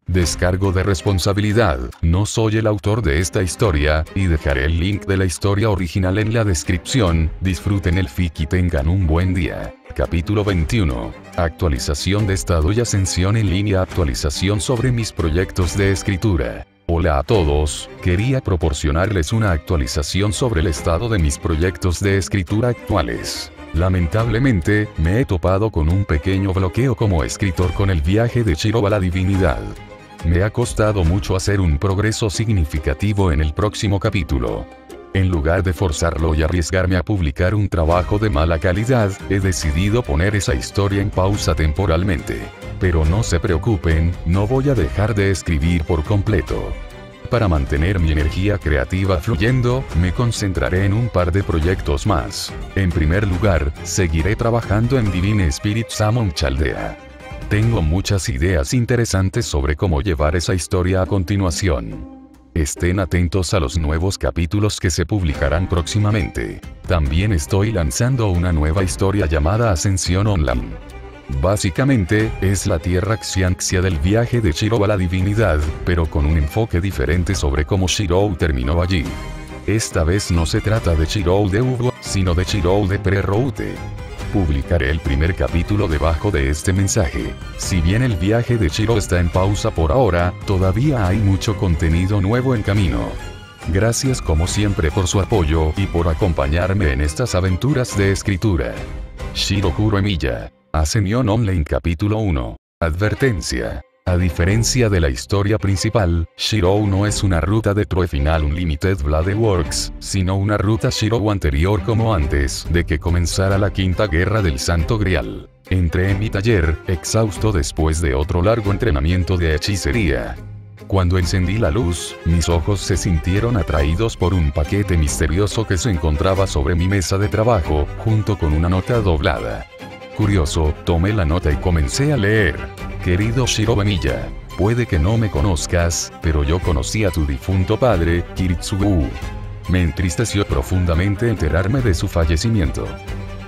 Descargo de responsabilidad, no soy el autor de esta historia, y dejaré el link de la historia original en la descripción. Disfruten el fic y tengan un buen día. Capítulo 21. Actualización de estado y ascensión en línea. Actualización sobre mis proyectos de escritura. Hola a todos, quería proporcionarles una actualización sobre el estado de mis proyectos de escritura actuales. Lamentablemente, me he topado con un pequeño bloqueo como escritor con el viaje de Shiro a la divinidad. Me ha costado mucho hacer un progreso significativo en el próximo capítulo. En lugar de forzarlo y arriesgarme a publicar un trabajo de mala calidad, he decidido poner esa historia en pausa temporalmente. Pero no se preocupen, no voy a dejar de escribir por completo. Para mantener mi energía creativa fluyendo, me concentraré en un par de proyectos más. En primer lugar, seguiré trabajando en Divine Spirit Summon Chaldea. Tengo muchas ideas interesantes sobre cómo llevar esa historia a continuación. Estén atentos a los nuevos capítulos que se publicarán próximamente. También estoy lanzando una nueva historia llamada Ascensión Online. Básicamente, es la tierra Xianxia del viaje de Shiro a la divinidad, pero con un enfoque diferente sobre cómo Shirou terminó allí. Esta vez no se trata de Shirou de Ugo, sino de Shirou de Prerroute. Publicaré el primer capítulo debajo de este mensaje. Si bien el viaje de Shiro está en pausa por ahora, todavía hay mucho contenido nuevo en camino. Gracias como siempre por su apoyo y por acompañarme en estas aventuras de escritura. Shirokuro Emiya. Ascensión Online Capítulo 1. Advertencia. A diferencia de la historia principal, Shirou no es una ruta de True Final Unlimited Blade Works, sino una ruta Shirou anterior como antes de que comenzara la quinta guerra del Santo Grial. Entré en mi taller, exhausto después de otro largo entrenamiento de hechicería. Cuando encendí la luz, mis ojos se sintieron atraídos por un paquete misterioso que se encontraba sobre mi mesa de trabajo, junto con una nota doblada. Curioso, tomé la nota y comencé a leer. Querido Shiro Emiya, puede que no me conozcas, pero yo conocí a tu difunto padre, Kiritsugu. Me entristeció profundamente enterarme de su fallecimiento.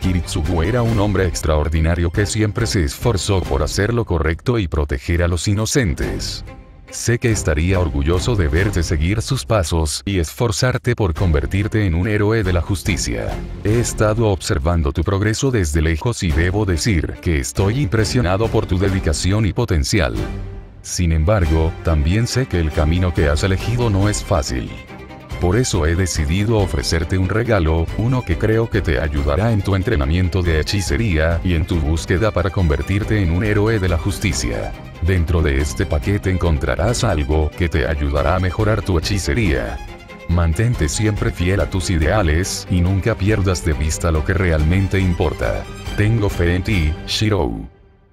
Kiritsugu era un hombre extraordinario que siempre se esforzó por hacer lo correcto y proteger a los inocentes. Sé que estaría orgulloso de verte seguir sus pasos y esforzarte por convertirte en un héroe de la justicia. He estado observando tu progreso desde lejos y debo decir que estoy impresionado por tu dedicación y potencial. Sin embargo, también sé que el camino que has elegido no es fácil. Por eso he decidido ofrecerte un regalo, uno que creo que te ayudará en tu entrenamiento de hechicería y en tu búsqueda para convertirte en un héroe de la justicia. Dentro de este paquete encontrarás algo que te ayudará a mejorar tu hechicería. Mantente siempre fiel a tus ideales y nunca pierdas de vista lo que realmente importa. Tengo fe en ti, Shirou.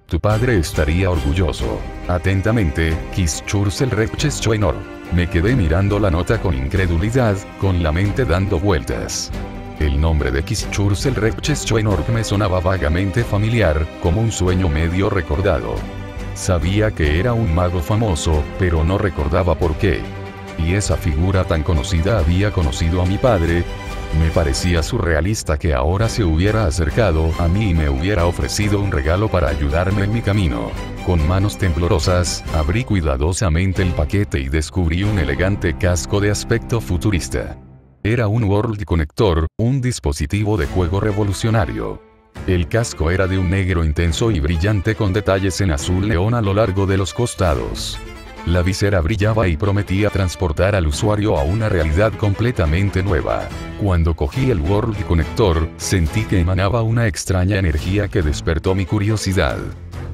Tu padre estaría orgulloso. Atentamente, Kishchursel Rekcheschoenor. Me quedé mirando la nota con incredulidad, con la mente dando vueltas. El nombre de Kishchursel Rekcheschoenor me sonaba vagamente familiar, como un sueño medio recordado. Sabía que era un mago famoso, pero no recordaba por qué. Y esa figura tan conocida había conocido a mi padre. Me parecía surrealista que ahora se hubiera acercado a mí y me hubiera ofrecido un regalo para ayudarme en mi camino. Con manos temblorosas, abrí cuidadosamente el paquete y descubrí un elegante casco de aspecto futurista. Era un World Connector, un dispositivo de juego revolucionario. El casco era de un negro intenso y brillante con detalles en azul neón a lo largo de los costados. La visera brillaba y prometía transportar al usuario a una realidad completamente nueva. Cuando cogí el World Connector, sentí que emanaba una extraña energía que despertó mi curiosidad.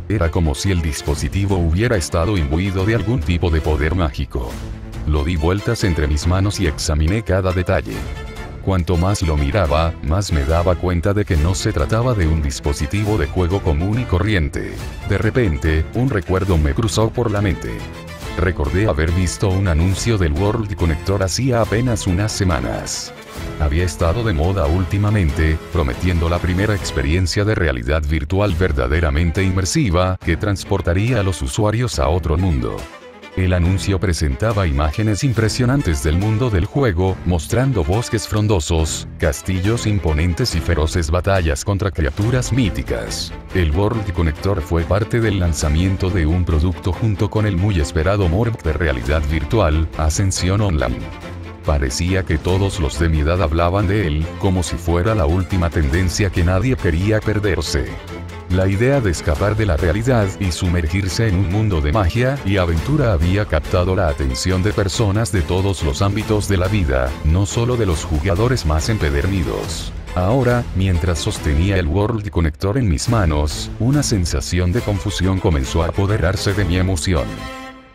Era como si el dispositivo hubiera estado imbuido de algún tipo de poder mágico. Lo di vueltas entre mis manos y examiné cada detalle. Cuanto más lo miraba, más me daba cuenta de que no se trataba de un dispositivo de juego común y corriente. De repente, un recuerdo me cruzó por la mente. Recordé haber visto un anuncio del World Connector hacía apenas unas semanas. Había estado de moda últimamente, prometiendo la primera experiencia de realidad virtual verdaderamente inmersiva, que transportaría a los usuarios a otro mundo. El anuncio presentaba imágenes impresionantes del mundo del juego, mostrando bosques frondosos, castillos imponentes y feroces batallas contra criaturas míticas. El World Connector fue parte del lanzamiento de un producto junto con el muy esperado Morb de realidad virtual, Ascension Online. Parecía que todos los de mi edad hablaban de él, como si fuera la última tendencia que nadie quería perderse. La idea de escapar de la realidad y sumergirse en un mundo de magia y aventura había captado la atención de personas de todos los ámbitos de la vida, no solo de los jugadores más empedernidos. Ahora, mientras sostenía el World Connector en mis manos, una sensación de confusión comenzó a apoderarse de mi emoción.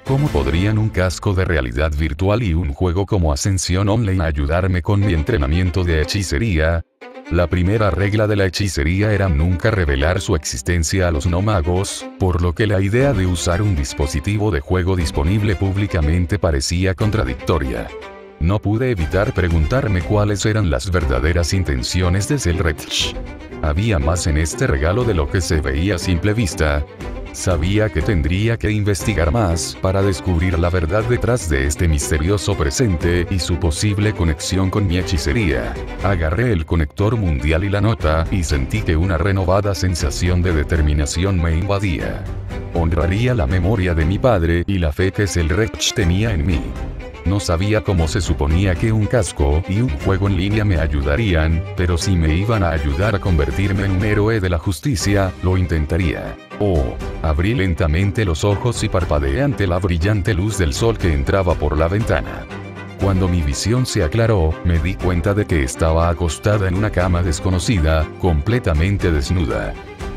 ¿Cómo podrían un casco de realidad virtual y un juego como Ascension Online ayudarme con mi entrenamiento de hechicería? La primera regla de la hechicería era nunca revelar su existencia a los no magos, por lo que la idea de usar un dispositivo de juego disponible públicamente parecía contradictoria. No pude evitar preguntarme cuáles eran las verdaderas intenciones de Zelrech. Había más en este regalo de lo que se veía a simple vista. Sabía que tendría que investigar más para descubrir la verdad detrás de este misterioso presente y su posible conexión con mi hechicería. Agarré el conector mundial y la nota, y sentí que una renovada sensación de determinación me invadía. Honraría la memoria de mi padre y la fe que Zelrech tenía en mí. No sabía cómo se suponía que un casco y un juego en línea me ayudarían, pero si me iban a ayudar a convertirme en un héroe de la justicia, lo intentaría. Abrí lentamente los ojos y parpadeé ante la brillante luz del sol que entraba por la ventana. Cuando mi visión se aclaró, me di cuenta de que estaba acostada en una cama desconocida, completamente desnuda.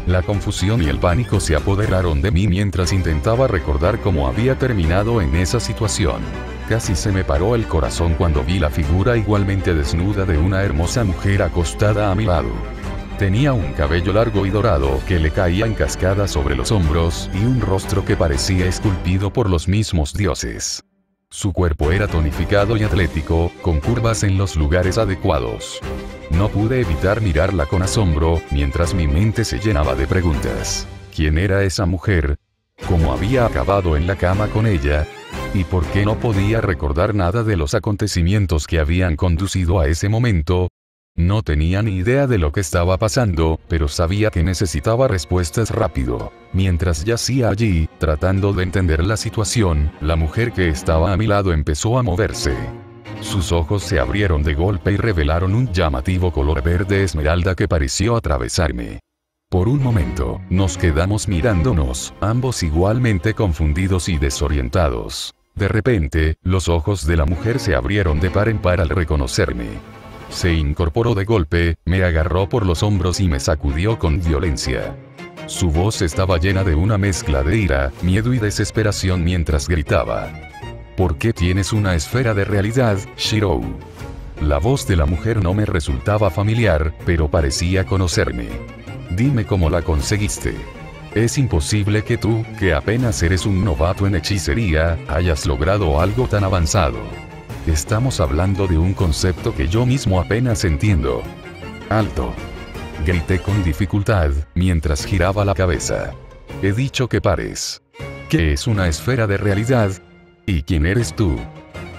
La confusión y el pánico se apoderaron de mí mientras intentaba recordar cómo había terminado en esa situación. Casi se me paró el corazón cuando vi la figura igualmente desnuda de una hermosa mujer acostada a mi lado. Tenía un cabello largo y dorado que le caía en cascada sobre los hombros y un rostro que parecía esculpido por los mismos dioses. Su cuerpo era tonificado y atlético, con curvas en los lugares adecuados. No pude evitar mirarla con asombro, mientras mi mente se llenaba de preguntas. ¿Quién era esa mujer? ¿Cómo había acabado en la cama con ella? ¿Y por qué no podía recordar nada de los acontecimientos que habían conducido a ese momento? No tenía ni idea de lo que estaba pasando, pero sabía que necesitaba respuestas rápido. Mientras yacía allí, tratando de entender la situación, la mujer que estaba a mi lado empezó a moverse. Sus ojos se abrieron de golpe y revelaron un llamativo color verde esmeralda que pareció atravesarme. Por un momento, nos quedamos mirándonos, ambos igualmente confundidos y desorientados. De repente, los ojos de la mujer se abrieron de par en par al reconocerme. Se incorporó de golpe, me agarró por los hombros y me sacudió con violencia. Su voz estaba llena de una mezcla de ira, miedo y desesperación mientras gritaba. ¿Por qué tienes una esfera de realidad, Shirou? La voz de la mujer no me resultaba familiar, pero parecía conocerme. Dime cómo la conseguiste. Es imposible que tú, que apenas eres un novato en hechicería, hayas logrado algo tan avanzado. Estamos hablando de un concepto que yo mismo apenas entiendo. ¡Alto! Grité con dificultad, mientras giraba la cabeza. He dicho que pares. ¿Qué es una esfera de realidad? ¿Y quién eres tú?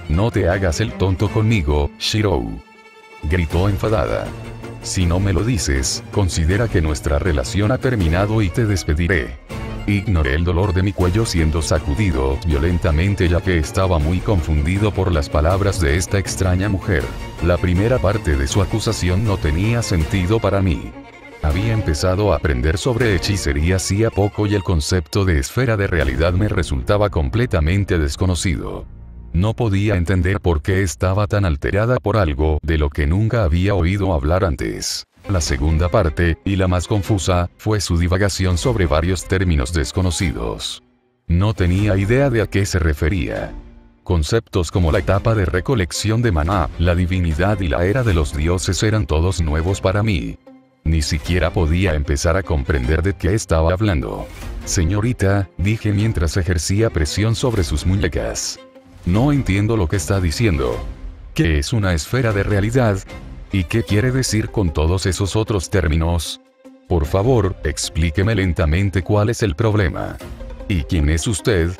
No te hagas el tonto conmigo, Shirou. Gritó enfadada. Si no me lo dices, considera que nuestra relación ha terminado y te despediré. Ignoré el dolor de mi cuello siendo sacudido violentamente ya que estaba muy confundido por las palabras de esta extraña mujer. La primera parte de su acusación no tenía sentido para mí. Había empezado a aprender sobre hechicería hacía poco y el concepto de esfera de realidad me resultaba completamente desconocido. No podía entender por qué estaba tan alterada por algo de lo que nunca había oído hablar antes. La segunda parte, y la más confusa, fue su divagación sobre varios términos desconocidos. No tenía idea de a qué se refería. Conceptos como la etapa de recolección de maná, la divinidad y la era de los dioses eran todos nuevos para mí. Ni siquiera podía empezar a comprender de qué estaba hablando. Señorita, dije mientras ejercía presión sobre sus muñecas. No entiendo lo que está diciendo. ¿Qué es una esfera de realidad? ¿Y qué quiere decir con todos esos otros términos? Por favor, explíqueme lentamente cuál es el problema. ¿Y quién es usted?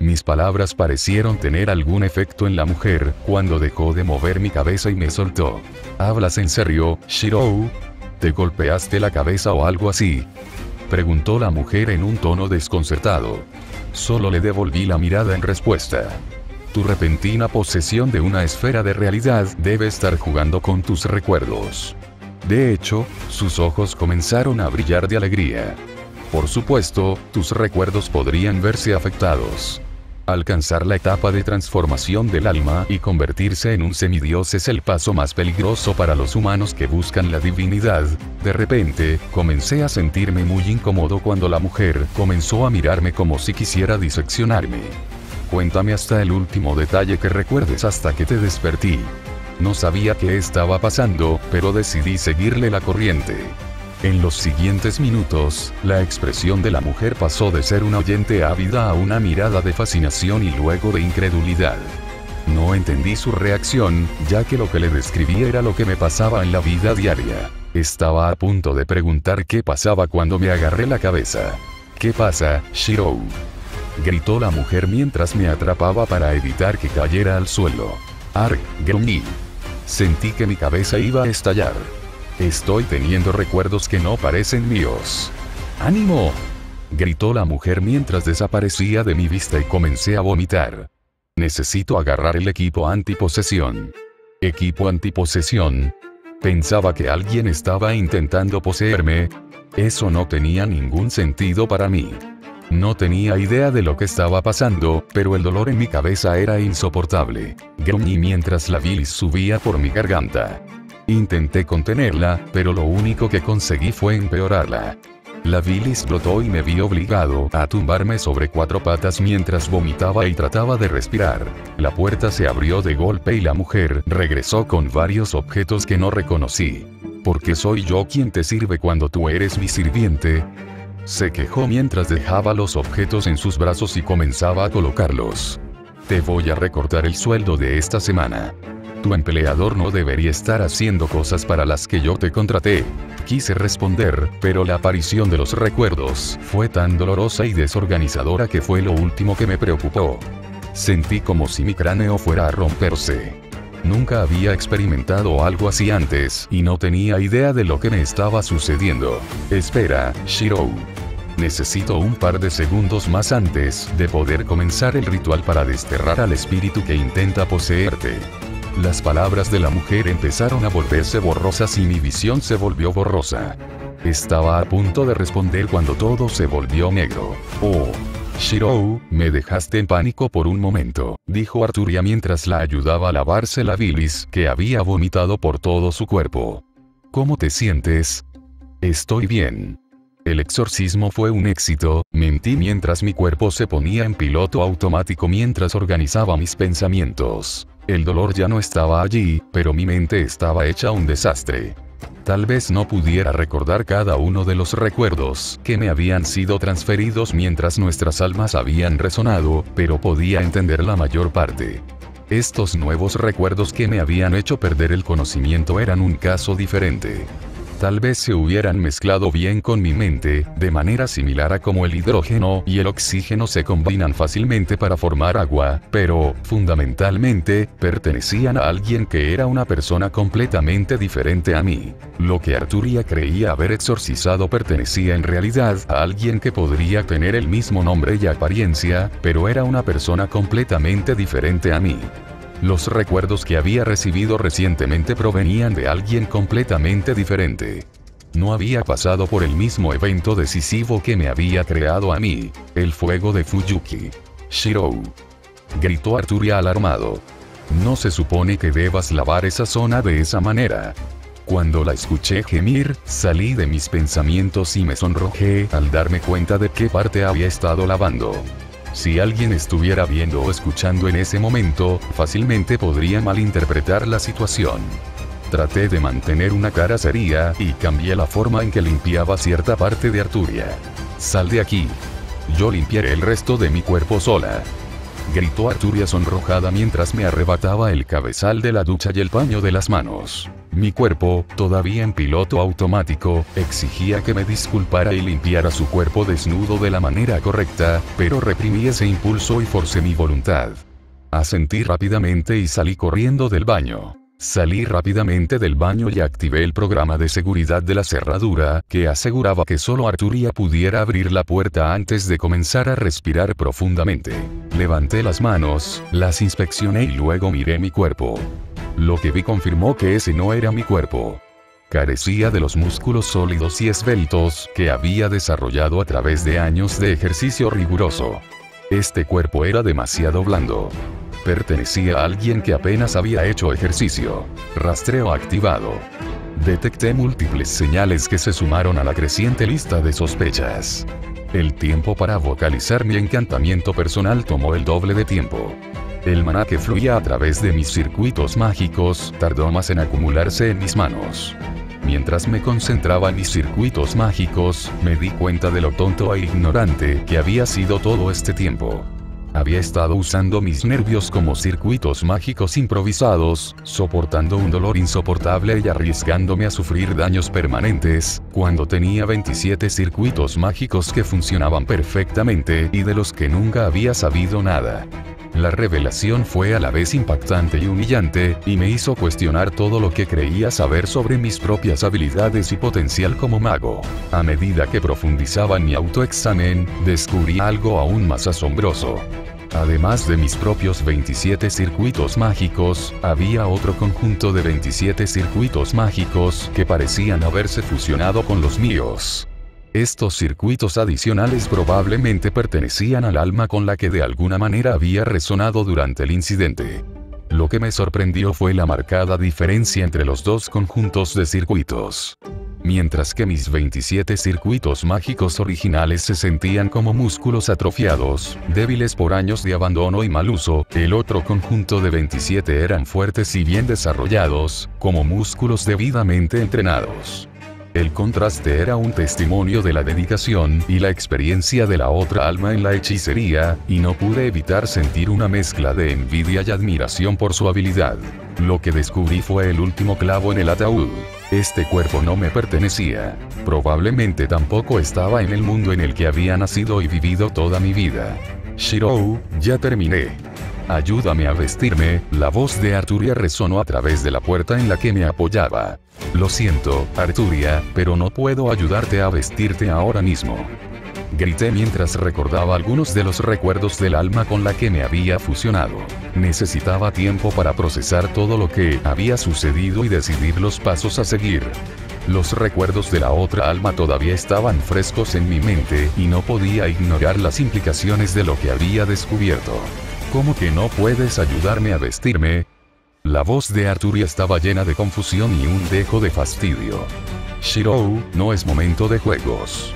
Mis palabras parecieron tener algún efecto en la mujer, cuando dejó de mover mi cabeza y me soltó. ¿Hablas en serio, Shirou? ¿Te golpeaste la cabeza o algo así?, preguntó la mujer en un tono desconcertado. Solo le devolví la mirada en respuesta. Tu repentina posesión de una esfera de realidad debe estar jugando con tus recuerdos. De hecho, sus ojos comenzaron a brillar de alegría. Por supuesto, tus recuerdos podrían verse afectados. Alcanzar la etapa de transformación del alma y convertirse en un semidios es el paso más peligroso para los humanos que buscan la divinidad. De repente, comencé a sentirme muy incómodo cuando la mujer comenzó a mirarme como si quisiera diseccionarme. Cuéntame hasta el último detalle que recuerdes hasta que te despertí. No sabía qué estaba pasando, pero decidí seguirle la corriente. En los siguientes minutos, la expresión de la mujer pasó de ser una oyente ávida a una mirada de fascinación y luego de incredulidad. No entendí su reacción, ya que lo que le describí era lo que me pasaba en la vida diaria. Estaba a punto de preguntar qué pasaba cuando me agarré la cabeza. ¿Qué pasa, Shirou?, gritó la mujer mientras me atrapaba para evitar que cayera al suelo. Arg, gruñí. Sentí que mi cabeza iba a estallar. Estoy teniendo recuerdos que no parecen míos. ¡Ánimo!, gritó la mujer mientras desaparecía de mi vista y comencé a vomitar. Necesito agarrar el equipo antiposesión. ¿Equipo antiposesión? Pensaba que alguien estaba intentando poseerme. Eso no tenía ningún sentido para mí. No tenía idea de lo que estaba pasando, pero el dolor en mi cabeza era insoportable. Gruñí mientras la bilis subía por mi garganta. Intenté contenerla, pero lo único que conseguí fue empeorarla. La bilis brotó y me vi obligado a tumbarme sobre 4 patas mientras vomitaba y trataba de respirar. La puerta se abrió de golpe y la mujer regresó con varios objetos que no reconocí. ¿Por qué soy yo quien te sirve cuando tú eres mi sirviente?, se quejó mientras dejaba los objetos en sus brazos y comenzaba a colocarlos. Te voy a recortar el sueldo de esta semana. Tu empleador no debería estar haciendo cosas para las que yo te contraté. Quise responder, pero la aparición de los recuerdos fue tan dolorosa y desorganizadora que fue lo último que me preocupó. Sentí como si mi cráneo fuera a romperse. Nunca había experimentado algo así antes y no tenía idea de lo que me estaba sucediendo. Espera, Shirou. Necesito un par de segundos más antes de poder comenzar el ritual para desterrar al espíritu que intenta poseerte. Las palabras de la mujer empezaron a volverse borrosas y mi visión se volvió borrosa. Estaba a punto de responder cuando todo se volvió negro. Oh. Shirou, me dejaste en pánico por un momento, dijo Arturia mientras la ayudaba a lavarse la bilis que había vomitado por todo su cuerpo. ¿Cómo te sientes? Estoy bien. El exorcismo fue un éxito, mentí mientras mi cuerpo se ponía en piloto automático mientras organizaba mis pensamientos. El dolor ya no estaba allí, pero mi mente estaba hecha un desastre. Tal vez no pudiera recordar cada uno de los recuerdos que me habían sido transferidos mientras nuestras almas habían resonado, pero podía entender la mayor parte. Estos nuevos recuerdos que me habían hecho perder el conocimiento eran un caso diferente. Tal vez se hubieran mezclado bien con mi mente, de manera similar a como el hidrógeno y el oxígeno se combinan fácilmente para formar agua, pero, fundamentalmente, pertenecían a alguien que era una persona completamente diferente a mí. Lo que Arturia creía haber exorcizado pertenecía en realidad a alguien que podría tener el mismo nombre y apariencia, pero era una persona completamente diferente a mí. Los recuerdos que había recibido recientemente provenían de alguien completamente diferente. No había pasado por el mismo evento decisivo que me había creado a mí, el fuego de Fuyuki. Shirou, gritó Arturia alarmado. No se supone que debas lavar esa zona de esa manera. Cuando la escuché gemir, salí de mis pensamientos y me sonrojé al darme cuenta de qué parte había estado lavando. Si alguien estuviera viendo o escuchando en ese momento, fácilmente podría malinterpretar la situación. Traté de mantener una cara seria y cambié la forma en que limpiaba cierta parte de Arturia. Sal de aquí. Yo limpiaré el resto de mi cuerpo sola. Gritó Arturia sonrojada mientras me arrebataba el cabezal de la ducha y el paño de las manos. Mi cuerpo, todavía en piloto automático, exigía que me disculpara y limpiara su cuerpo desnudo de la manera correcta, pero reprimí ese impulso y forcé mi voluntad. Asentí rápidamente y salí corriendo del baño. Salí rápidamente del baño y activé el programa de seguridad de la cerradura, que aseguraba que solo Arturia pudiera abrir la puerta antes de comenzar a respirar profundamente. Levanté las manos, las inspeccioné y luego miré mi cuerpo. Lo que vi confirmó que ese no era mi cuerpo. Carecía de los músculos sólidos y esbeltos que había desarrollado a través de años de ejercicio riguroso. Este cuerpo era demasiado blando. Pertenecía a alguien que apenas había hecho ejercicio. Rastreo activado. Detecté múltiples señales que se sumaron a la creciente lista de sospechas. El tiempo para vocalizar mi encantamiento personal tomó el doble de tiempo. El maná que fluía a través de mis circuitos mágicos tardó más en acumularse en mis manos. Mientras me concentraba en mis circuitos mágicos, me di cuenta de lo tonto e ignorante que había sido todo este tiempo. Había estado usando mis nervios como circuitos mágicos improvisados, soportando un dolor insoportable y arriesgándome a sufrir daños permanentes, cuando tenía 27 circuitos mágicos que funcionaban perfectamente y de los que nunca había sabido nada. La revelación fue a la vez impactante y humillante, y me hizo cuestionar todo lo que creía saber sobre mis propias habilidades y potencial como mago. A medida que profundizaba en mi autoexamen, descubrí algo aún más asombroso. Además de mis propios 27 circuitos mágicos, había otro conjunto de 27 circuitos mágicos que parecían haberse fusionado con los míos. Estos circuitos adicionales probablemente pertenecían al alma con la que de alguna manera había resonado durante el incidente. Lo que me sorprendió fue la marcada diferencia entre los dos conjuntos de circuitos. Mientras que mis 27 circuitos mágicos originales se sentían como músculos atrofiados, débiles por años de abandono y mal uso, el otro conjunto de 27 eran fuertes y bien desarrollados, como músculos debidamente entrenados. El contraste era un testimonio de la dedicación y la experiencia de la otra alma en la hechicería, y no pude evitar sentir una mezcla de envidia y admiración por su habilidad. Lo que descubrí fue el último clavo en el ataúd. Este cuerpo no me pertenecía. Probablemente tampoco estaba en el mundo en el que había nacido y vivido toda mi vida. Shirou, ya terminé. Ayúdame a vestirme, la voz de Arturia resonó a través de la puerta en la que me apoyaba. Lo siento, Arturia, pero no puedo ayudarte a vestirte ahora mismo. Grité mientras recordaba algunos de los recuerdos del alma con la que me había fusionado. Necesitaba tiempo para procesar todo lo que había sucedido y decidir los pasos a seguir. Los recuerdos de la otra alma todavía estaban frescos en mi mente y no podía ignorar las implicaciones de lo que había descubierto. ¿Cómo que no puedes ayudarme a vestirme? La voz de Arturia estaba llena de confusión y un dejo de fastidio. Shirou, no es momento de juegos.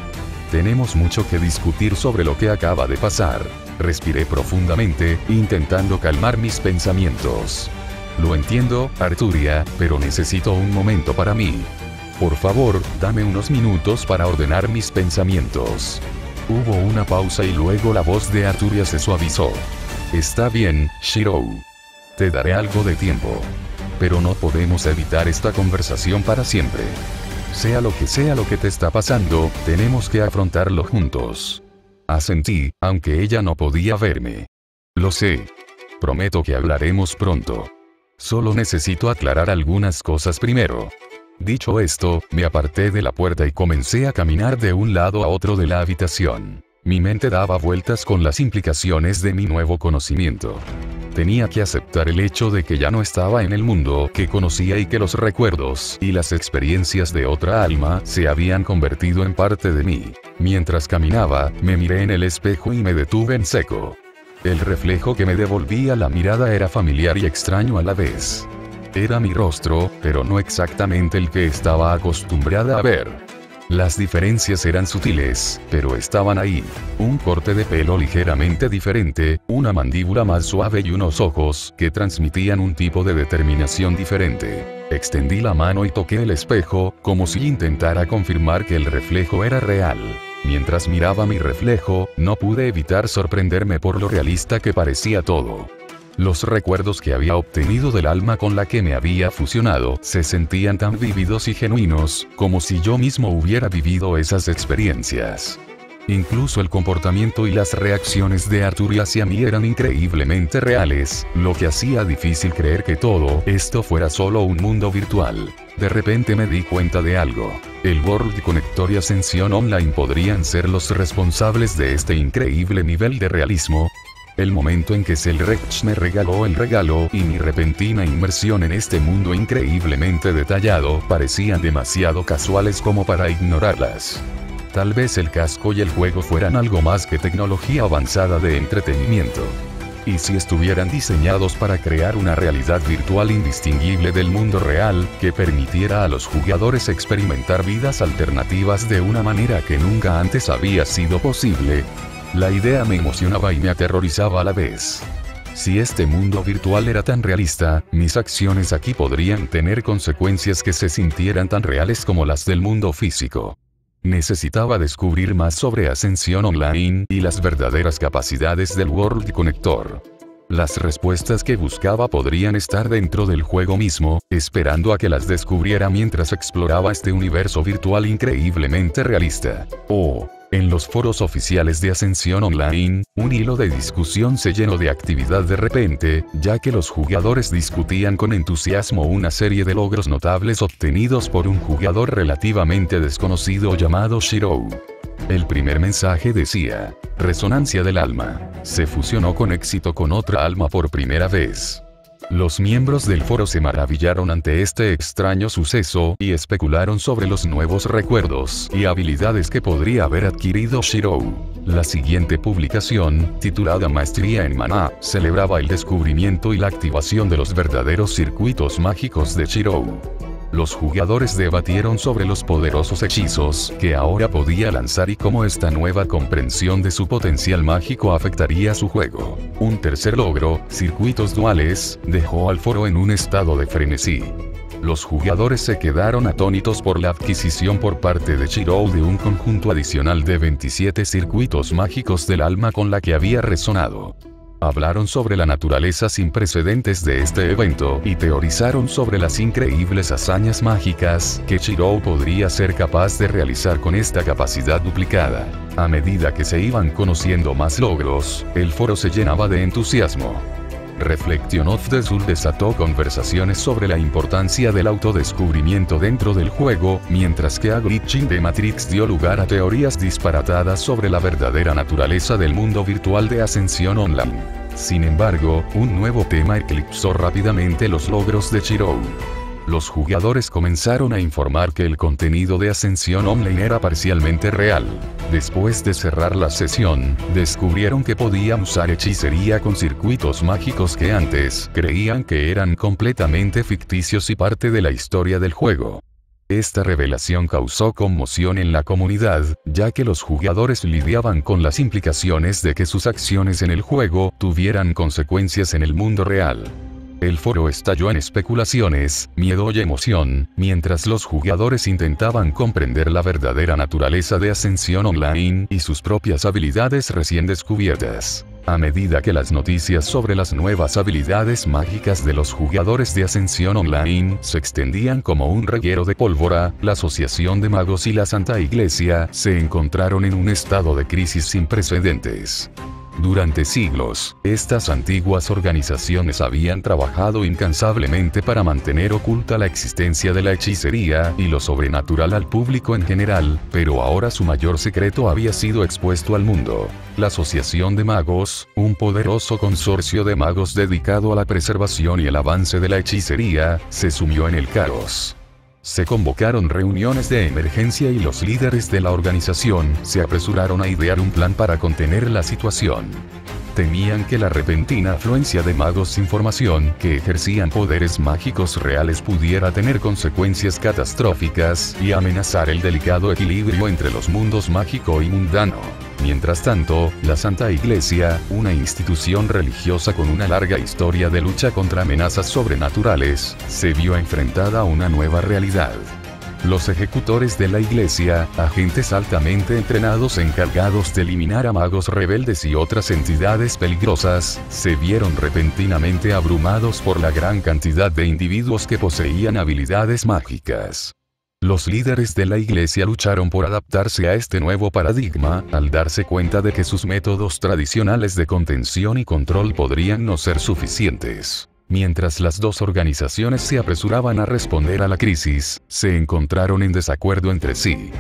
Tenemos mucho que discutir sobre lo que acaba de pasar. Respiré profundamente, intentando calmar mis pensamientos. Lo entiendo, Arturia, pero necesito un momento para mí. Por favor, dame unos minutos para ordenar mis pensamientos. Hubo una pausa y luego la voz de Arturia se suavizó. Está bien, Shirou. Te daré algo de tiempo. Pero no podemos evitar esta conversación para siempre. Sea lo que te está pasando, tenemos que afrontarlo juntos. Asentí, aunque ella no podía verme. Lo sé. Prometo que hablaremos pronto. Solo necesito aclarar algunas cosas primero. Dicho esto, me aparté de la puerta y comencé a caminar de un lado a otro de la habitación. Mi mente daba vueltas con las implicaciones de mi nuevo conocimiento. Tenía que aceptar el hecho de que ya no estaba en el mundo que conocía y que los recuerdos y las experiencias de otra alma se habían convertido en parte de mí. Mientras caminaba, me miré en el espejo y me detuve en seco. El reflejo que me devolvía la mirada era familiar y extraño a la vez. Era mi rostro, pero no exactamente el que estaba acostumbrada a ver. Las diferencias eran sutiles, pero estaban ahí. Un corte de pelo ligeramente diferente, una mandíbula más suave y unos ojos que transmitían un tipo de determinación diferente. Extendí la mano y toqué el espejo, como si intentara confirmar que el reflejo era real. Mientras miraba mi reflejo, no pude evitar sorprenderme por lo realista que parecía todo. Los recuerdos que había obtenido del alma con la que me había fusionado se sentían tan vívidos y genuinos, como si yo mismo hubiera vivido esas experiencias. Incluso el comportamiento y las reacciones de Arthur hacia mí eran increíblemente reales, lo que hacía difícil creer que todo esto fuera solo un mundo virtual. De repente me di cuenta de algo. El World Connector y Ascensión Online podrían ser los responsables de este increíble nivel de realismo. El momento en que Selrecht me regaló el regalo y mi repentina inmersión en este mundo increíblemente detallado parecían demasiado casuales como para ignorarlas. Tal vez el casco y el juego fueran algo más que tecnología avanzada de entretenimiento. Y si estuvieran diseñados para crear una realidad virtual indistinguible del mundo real, que permitiera a los jugadores experimentar vidas alternativas de una manera que nunca antes había sido posible. La idea me emocionaba y me aterrorizaba a la vez. Si este mundo virtual era tan realista, mis acciones aquí podrían tener consecuencias que se sintieran tan reales como las del mundo físico. Necesitaba descubrir más sobre Ascensión Online y las verdaderas capacidades del World Connector. Las respuestas que buscaba podrían estar dentro del juego mismo, esperando a que las descubriera mientras exploraba este universo virtual increíblemente realista. En los foros oficiales de Ascensión Online, un hilo de discusión se llenó de actividad de repente, ya que los jugadores discutían con entusiasmo una serie de logros notables obtenidos por un jugador relativamente desconocido llamado Shirou. El primer mensaje decía: resonancia del alma. Se fusionó con éxito con otra alma por primera vez. Los miembros del foro se maravillaron ante este extraño suceso y especularon sobre los nuevos recuerdos y habilidades que podría haber adquirido Shirou. La siguiente publicación, titulada Maestría en Maná, celebraba el descubrimiento y la activación de los verdaderos circuitos mágicos de Shirou. Los jugadores debatieron sobre los poderosos hechizos que ahora podía lanzar y cómo esta nueva comprensión de su potencial mágico afectaría su juego. Un tercer logro, circuitos duales, dejó al foro en un estado de frenesí. Los jugadores se quedaron atónitos por la adquisición por parte de Shirou de un conjunto adicional de 27 circuitos mágicos del alma con la que había resonado. Hablaron sobre la naturaleza sin precedentes de este evento y teorizaron sobre las increíbles hazañas mágicas que Shirou podría ser capaz de realizar con esta capacidad duplicada. A medida que se iban conociendo más logros, el foro se llenaba de entusiasmo. Reflection of the Soul desató conversaciones sobre la importancia del autodescubrimiento dentro del juego, mientras que A Glitching de Matrix dio lugar a teorías disparatadas sobre la verdadera naturaleza del mundo virtual de Ascensión Online. Sin embargo, un nuevo tema eclipsó rápidamente los logros de Shirou. Los jugadores comenzaron a informar que el contenido de Ascensión Online era parcialmente real. Después de cerrar la sesión, descubrieron que podían usar hechicería con circuitos mágicos que antes creían que eran completamente ficticios y parte de la historia del juego. Esta revelación causó conmoción en la comunidad, ya que los jugadores lidiaban con las implicaciones de que sus acciones en el juego tuvieran consecuencias en el mundo real. El foro estalló en especulaciones, miedo y emoción, mientras los jugadores intentaban comprender la verdadera naturaleza de Ascensión Online y sus propias habilidades recién descubiertas. A medida que las noticias sobre las nuevas habilidades mágicas de los jugadores de Ascensión Online se extendían como un reguero de pólvora, la Asociación de Magos y la Santa Iglesia se encontraron en un estado de crisis sin precedentes. Durante siglos, estas antiguas organizaciones habían trabajado incansablemente para mantener oculta la existencia de la hechicería y lo sobrenatural al público en general, pero ahora su mayor secreto había sido expuesto al mundo. La Asociación de Magos, un poderoso consorcio de magos dedicado a la preservación y el avance de la hechicería, se sumió en el caos. Se convocaron reuniones de emergencia y los líderes de la organización se apresuraron a idear un plan para contener la situación. Temían que la repentina afluencia de magos sin formación que ejercían poderes mágicos reales pudiera tener consecuencias catastróficas y amenazar el delicado equilibrio entre los mundos mágico y mundano. Mientras tanto, la Santa Iglesia, una institución religiosa con una larga historia de lucha contra amenazas sobrenaturales, se vio enfrentada a una nueva realidad. Los ejecutores de la iglesia, agentes altamente entrenados encargados de eliminar a magos rebeldes y otras entidades peligrosas, se vieron repentinamente abrumados por la gran cantidad de individuos que poseían habilidades mágicas. Los líderes de la iglesia lucharon por adaptarse a este nuevo paradigma, al darse cuenta de que sus métodos tradicionales de contención y control podrían no ser suficientes. Mientras las dos organizaciones se apresuraban a responder a la crisis, se encontraron en desacuerdo entre sí.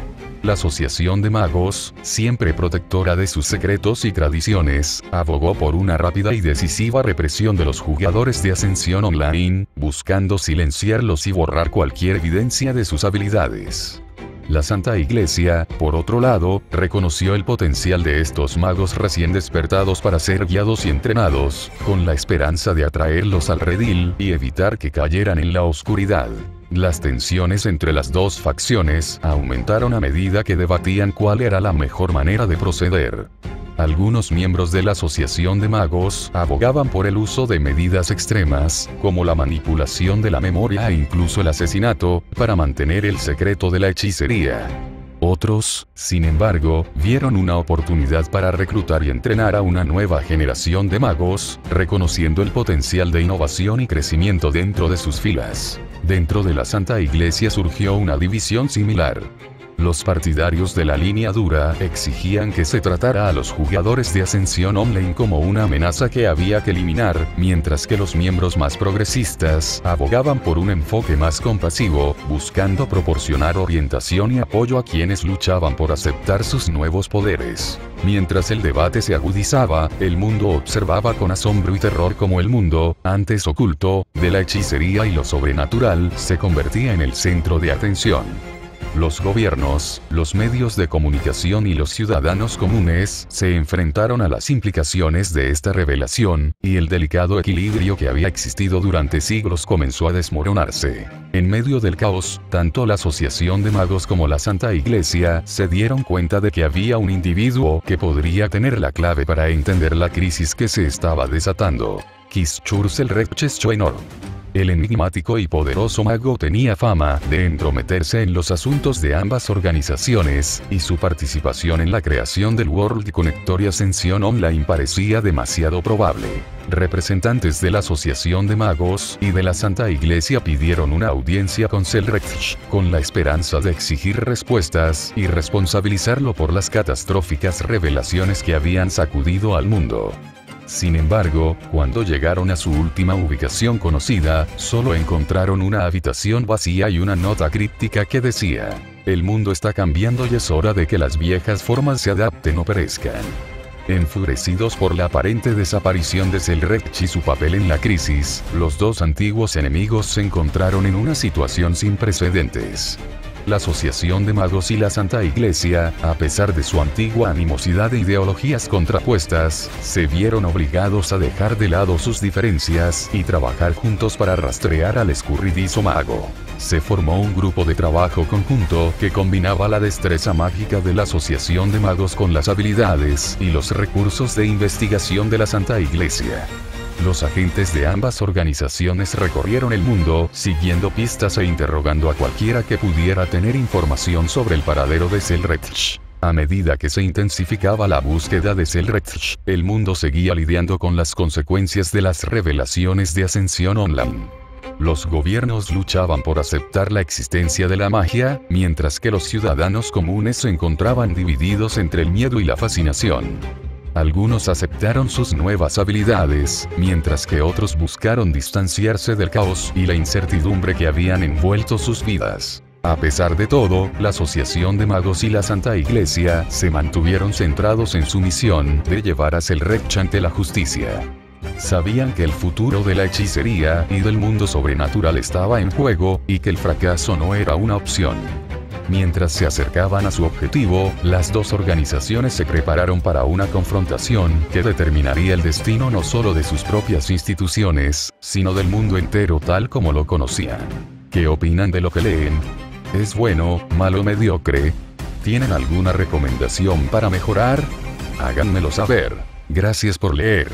La Asociación de Magos, siempre protectora de sus secretos y tradiciones, abogó por una rápida y decisiva represión de los jugadores de Ascensión Online, buscando silenciarlos y borrar cualquier evidencia de sus habilidades. La Santa Iglesia, por otro lado, reconoció el potencial de estos magos recién despertados para ser guiados y entrenados, con la esperanza de atraerlos al redil y evitar que cayeran en la oscuridad. Las tensiones entre las dos facciones aumentaron a medida que debatían cuál era la mejor manera de proceder. Algunos miembros de la Asociación de Magos abogaban por el uso de medidas extremas, como la manipulación de la memoria e incluso el asesinato, para mantener el secreto de la hechicería. Otros, sin embargo, vieron una oportunidad para reclutar y entrenar a una nueva generación de magos, reconociendo el potencial de innovación y crecimiento dentro de sus filas. Dentro de la Santa Iglesia surgió una división similar. Los partidarios de la línea dura exigían que se tratara a los jugadores de Ascensión Online como una amenaza que había que eliminar, mientras que los miembros más progresistas abogaban por un enfoque más compasivo, buscando proporcionar orientación y apoyo a quienes luchaban por aceptar sus nuevos poderes. Mientras el debate se agudizaba, el mundo observaba con asombro y terror cómo el mundo, antes oculto, de la hechicería y lo sobrenatural, se convertía en el centro de atención. Los gobiernos, los medios de comunicación y los ciudadanos comunes se enfrentaron a las implicaciones de esta revelación, y el delicado equilibrio que había existido durante siglos comenzó a desmoronarse. En medio del caos, tanto la Asociación de Magos como la Santa Iglesia se dieron cuenta de que había un individuo que podría tener la clave para entender la crisis que se estaba desatando. Kishchur-Selrekcheschoenor. El enigmático y poderoso mago tenía fama de entrometerse en los asuntos de ambas organizaciones, y su participación en la creación del World Connector y Ascensión Online parecía demasiado probable. Representantes de la Asociación de Magos y de la Santa Iglesia pidieron una audiencia con Selrekch, con la esperanza de exigir respuestas y responsabilizarlo por las catastróficas revelaciones que habían sacudido al mundo. Sin embargo, cuando llegaron a su última ubicación conocida, solo encontraron una habitación vacía y una nota críptica que decía: "El mundo está cambiando y es hora de que las viejas formas se adapten o perezcan". Enfurecidos por la aparente desaparición de Selrekch y su papel en la crisis, los dos antiguos enemigos se encontraron en una situación sin precedentes. La Asociación de Magos y la Santa Iglesia, a pesar de su antigua animosidad e ideologías contrapuestas, se vieron obligados a dejar de lado sus diferencias y trabajar juntos para rastrear al escurridizo mago. Se formó un grupo de trabajo conjunto que combinaba la destreza mágica de la Asociación de Magos con las habilidades y los recursos de investigación de la Santa Iglesia. Los agentes de ambas organizaciones recorrieron el mundo, siguiendo pistas e interrogando a cualquiera que pudiera tener información sobre el paradero de Selrekch. A medida que se intensificaba la búsqueda de Selrekch, el mundo seguía lidiando con las consecuencias de las revelaciones de Ascensión Online. Los gobiernos luchaban por aceptar la existencia de la magia, mientras que los ciudadanos comunes se encontraban divididos entre el miedo y la fascinación. Algunos aceptaron sus nuevas habilidades, mientras que otros buscaron distanciarse del caos y la incertidumbre que habían envuelto sus vidas. A pesar de todo, la Asociación de Magos y la Santa Iglesia se mantuvieron centrados en su misión de llevar a Selrekch ante la justicia. Sabían que el futuro de la hechicería y del mundo sobrenatural estaba en juego, y que el fracaso no era una opción. Mientras se acercaban a su objetivo, las dos organizaciones se prepararon para una confrontación que determinaría el destino no solo de sus propias instituciones, sino del mundo entero tal como lo conocían. ¿Qué opinan de lo que leen? ¿Es bueno, malo o mediocre? ¿Tienen alguna recomendación para mejorar? Háganmelo saber. Gracias por leer.